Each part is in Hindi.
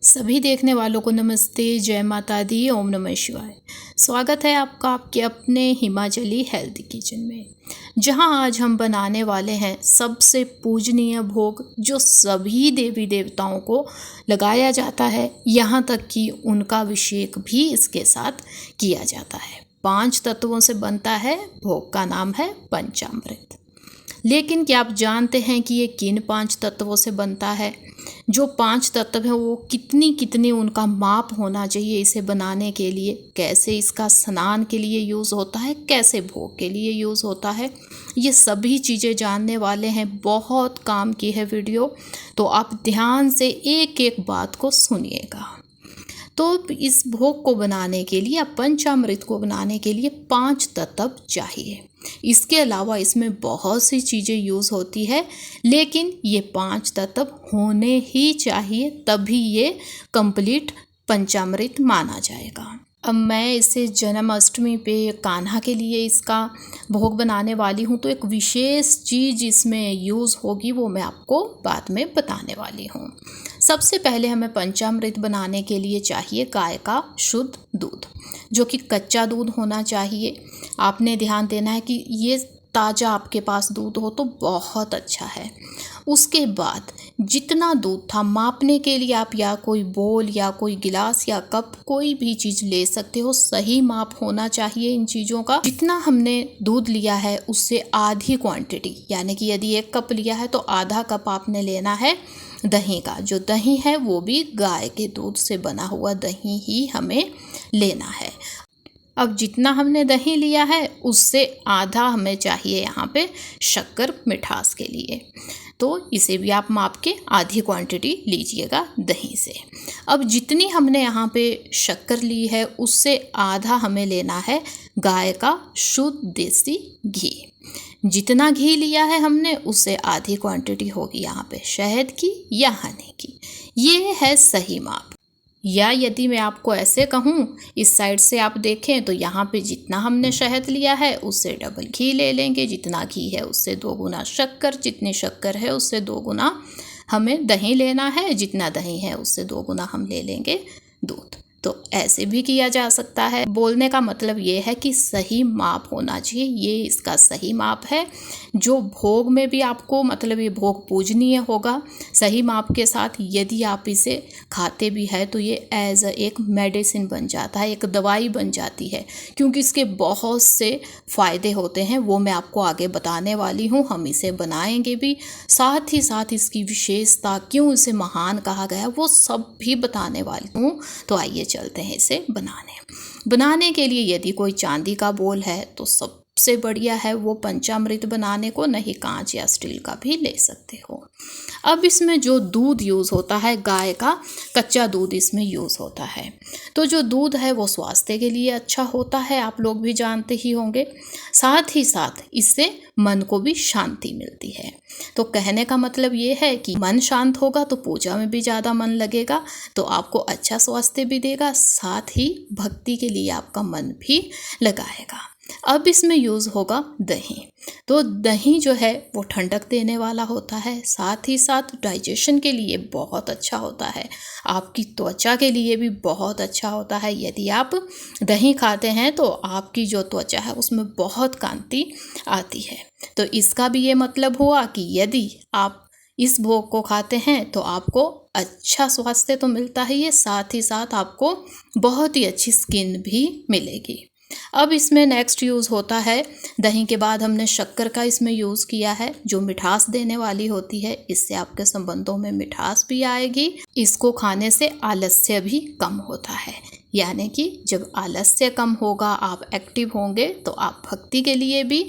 सभी देखने वालों को नमस्ते, जय माता दी, ओम नमः शिवाय। स्वागत है आपका आपके अपने हिमाचली हेल्दी किचन में, जहां आज हम बनाने वाले हैं सबसे पूजनीय भोग जो सभी देवी देवताओं को लगाया जाता है, यहां तक कि उनका अभिषेक भी इसके साथ किया जाता है। 5 तत्वों से बनता है, भोग का नाम है पंचामृत। लेकिन क्या आप जानते हैं कि ये किन 5 तत्वों से बनता है? जो 5 तत्व है वो कितनी उनका माप होना चाहिए इसे बनाने के लिए, कैसे इसका स्नान के लिए यूज़ होता है, कैसे भोग के लिए यूज़ होता है, ये सभी चीज़ें जानने वाले हैं। बहुत काम की है वीडियो, तो आप ध्यान से एक एक बात को सुनिएगा। तो इस भोग को बनाने के लिए, पंचामृत को बनाने के लिए 5 तत्व चाहिए। इसके अलावा इसमें बहुत सी चीज़ें यूज़ होती है, लेकिन ये 5 तत्व होने ही चाहिए, तभी ये कंप्लीट पंचामृत माना जाएगा। अब मैं इसे जन्माष्टमी पे कान्हा के लिए इसका भोग बनाने वाली हूँ, तो एक विशेष चीज़ इसमें यूज़ होगी, वो मैं आपको बाद में बताने वाली हूँ। सबसे पहले हमें पंचामृत बनाने के लिए चाहिए गाय का शुद्ध दूध, जो कि कच्चा दूध होना चाहिए। आपने ध्यान देना है कि ये ताज़ा आपके पास दूध हो तो बहुत अच्छा है। उसके बाद जितना दूध था, मापने के लिए आप या कोई बोल या कोई गिलास या कप कोई भी चीज़ ले सकते हो। सही माप होना चाहिए इन चीज़ों का। जितना हमने दूध लिया है उससे आधी क्वांटिटी, यानी कि यदि 1 कप लिया है तो आधा कप आपने लेना है दही का। जो दही है वो भी गाय के दूध से बना हुआ दही ही हमें लेना है। अब जितना हमने दही लिया है उससे आधा हमें चाहिए यहाँ पे शक्कर मिठास के लिए, तो इसे भी आप माप के आधी क्वांटिटी लीजिएगा दही से। अब जितनी हमने यहाँ पे शक्कर ली है उससे आधा हमें लेना है गाय का शुद्ध देसी घी। जितना घी लिया है हमने उससे आधी क्वांटिटी होगी यहाँ पे शहद की या हनी की। ये है सही माप। या यदि मैं आपको ऐसे कहूँ, इस साइड से आप देखें तो यहाँ पे जितना हमने शहद लिया है उससे डबल घी ले लेंगे। जितना घी है उससे 2 गुना शक्कर, जितनी शक्कर है उससे 2 गुना हमें दही लेना है, जितना दही है उससे 2 गुना हम ले लेंगे दूध। तो ऐसे भी किया जा सकता है। बोलने का मतलब ये है कि सही माप होना चाहिए, ये इसका सही माप है। जो भोग में भी आपको, मतलब ये भोग पूजनीय होगा सही माप के साथ। यदि आप इसे खाते भी है तो ये एज एक मेडिसिन बन जाता है, एक दवाई बन जाती है, क्योंकि इसके बहुत से फ़ायदे होते हैं। वो मैं आपको आगे बताने वाली हूँ। हम इसे बनाएंगे भी, साथ ही साथ इसकी विशेषता, क्यों इसे महान कहा गया, वो सब भी बताने वाली हूँ। तो आइए चलते हैं इसे बनाने के लिए। यदि कोई चांदी का बोल है तो सबसे बढ़िया है वो पंचामृत बनाने को, नहीं कांच या स्टील का भी ले सकते हो। अब इसमें जो दूध यूज़ होता है, गाय का कच्चा दूध इसमें यूज़ होता है। तो जो दूध है वो स्वास्थ्य के लिए अच्छा होता है, आप लोग भी जानते ही होंगे। साथ ही साथ इससे मन को भी शांति मिलती है। तो कहने का मतलब ये है कि मन शांत होगा तो पूजा में भी ज़्यादा मन लगेगा, तो आपको अच्छा स्वास्थ्य भी देगा, साथ ही भक्ति के लिए आपका मन भी लगाएगा। अब इसमें यूज़ होगा दही। तो दही जो है वो ठंडक देने वाला होता है, साथ ही साथ डाइजेशन के लिए बहुत अच्छा होता है, आपकी त्वचा के लिए भी बहुत अच्छा होता है। यदि आप दही खाते हैं तो आपकी जो त्वचा है उसमें बहुत कांति आती है। तो इसका भी ये मतलब हुआ कि यदि आप इस भोग को खाते हैं तो आपको अच्छा स्वास्थ्य तो मिलता ही है, साथ ही साथ आपको बहुत ही अच्छी स्किन भी मिलेगी। अब इसमें नेक्स्ट यूज़ होता है, दही के बाद हमने शक्कर का इसमें यूज़ किया है, जो मिठास देने वाली होती है। इससे आपके संबंधों में मिठास भी आएगी। इसको खाने से आलस्य भी कम होता है, यानी कि जब आलस्य कम होगा, आप एक्टिव होंगे, तो आप भक्ति के लिए भी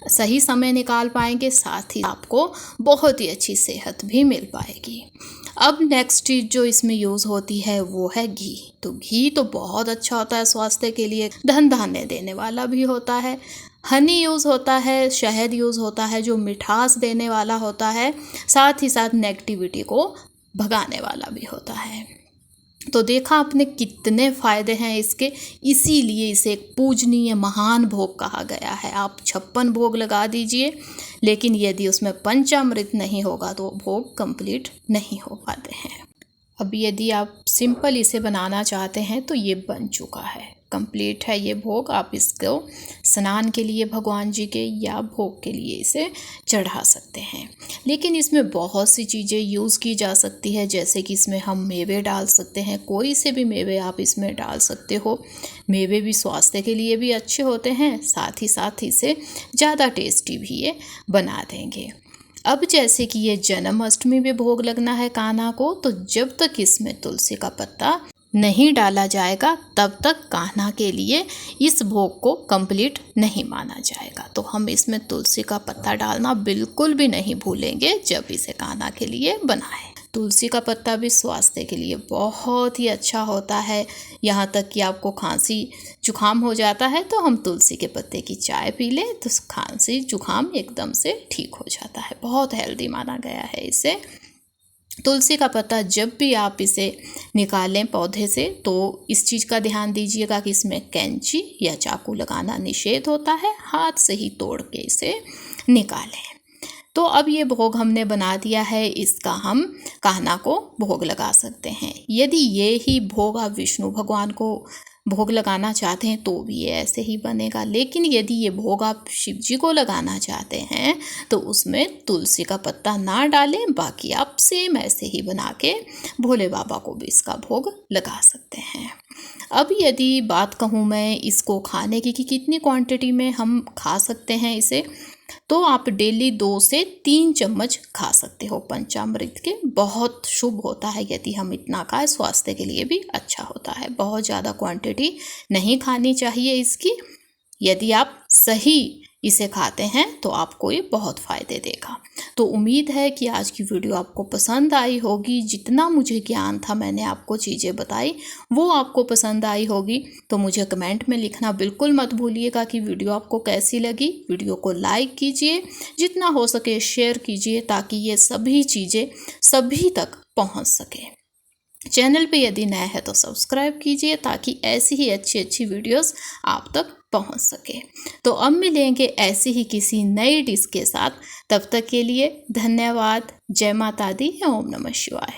सही समय निकाल पाएंगे, साथ ही आपको बहुत ही अच्छी सेहत भी मिल पाएगी। अब नेक्स्ट चीज़ जो इसमें यूज़ होती है वो है घी। तो घी तो बहुत अच्छा होता है स्वास्थ्य के लिए, धन धान्य देने वाला भी होता है। हनी यूज़ होता है, शहद यूज़ होता है जो मिठास देने वाला होता है, साथ ही साथ नेगेटिविटी को भगाने वाला भी होता है। तो देखा आपने कितने फ़ायदे हैं इसके, इसीलिए इसे एक पूजनीय महान भोग कहा गया है। आप 56 भोग लगा दीजिए, लेकिन यदि उसमें पंचामृत नहीं होगा तो भोग कंप्लीट नहीं हो पाते हैं। अब यदि आप सिंपल इसे बनाना चाहते हैं तो ये बन चुका है, कंप्लीट है ये भोग। आप इसको स्नान के लिए भगवान जी के या भोग के लिए इसे चढ़ा सकते हैं। लेकिन इसमें बहुत सी चीज़ें यूज़ की जा सकती है, जैसे कि इसमें हम मेवे डाल सकते हैं, कोई से भी मेवे आप इसमें डाल सकते हो। मेवे भी स्वास्थ्य के लिए भी अच्छे होते हैं, साथ ही इसे ज़्यादा टेस्टी भी ये बना देंगे। अब जैसे कि ये जन्माष्टमी में भोग लगना है कान्हा को, तो जब तक इसमें तुलसी का पत्ता नहीं डाला जाएगा तब तक कान्हा के लिए इस भोग को कंप्लीट नहीं माना जाएगा। तो हम इसमें तुलसी का पत्ता डालना बिल्कुल भी नहीं भूलेंगे जब इसे कान्हा के लिए बनाएं। तुलसी का पत्ता भी स्वास्थ्य के लिए बहुत ही अच्छा होता है। यहाँ तक कि आपको खांसी जुकाम हो जाता है तो हम तुलसी के पत्ते की चाय पी लें तो खांसी जुकाम एकदम से ठीक हो जाता है। बहुत हेल्दी माना गया है इसे। तुलसी का पत्ता जब भी आप इसे निकालें पौधे से तो इस चीज़ का ध्यान दीजिएगा कि इसमें कैंची या चाकू लगाना निषेध होता है, हाथ से ही तोड़ के इसे निकालें। तो अब ये भोग हमने बना दिया है, इसका हम कान्हा को भोग लगा सकते हैं। यदि ये ही भोग आप विष्णु भगवान को भोग लगाना चाहते हैं तो भी ये ऐसे ही बनेगा। लेकिन यदि ये भोग आप शिव जी को लगाना चाहते हैं तो उसमें तुलसी का पत्ता ना डालें, बाकी आप सेम ऐसे ही बना के भोले बाबा को भी इसका भोग लगा सकते हैं। अब यदि बात कहूँ मैं इसको खाने की कि कितनी क्वांटिटी में हम खा सकते हैं इसे, तो आप डेली 2 से 3 चम्मच खा सकते हो पंचामृत के। बहुत शुभ होता है यदि हम इतना खाएं, स्वास्थ्य के लिए भी अच्छा होता है। बहुत ज़्यादा क्वांटिटी नहीं खानी चाहिए इसकी। यदि आप सही इसे खाते हैं तो आपको ये बहुत फ़ायदे देगा। तो उम्मीद है कि आज की वीडियो आपको पसंद आई होगी। जितना मुझे ज्ञान था मैंने आपको चीज़ें बताई वो आपको पसंद आई होगी। तो मुझे कमेंट में लिखना बिल्कुल मत भूलिएगा कि वीडियो आपको कैसी लगी। वीडियो को लाइक कीजिए, जितना हो सके शेयर कीजिए ताकि ये सभी चीज़ें सभी तक पहुंच सके। चैनल पे यदि नया है तो सब्सक्राइब कीजिए ताकि ऐसी ही अच्छी वीडियोस आप तक पहुंच सके। तो अब मिलेंगे ऐसी ही किसी नई डिश के साथ, तब तक के लिए धन्यवाद। जय माता दी, ओम नमः शिवाय।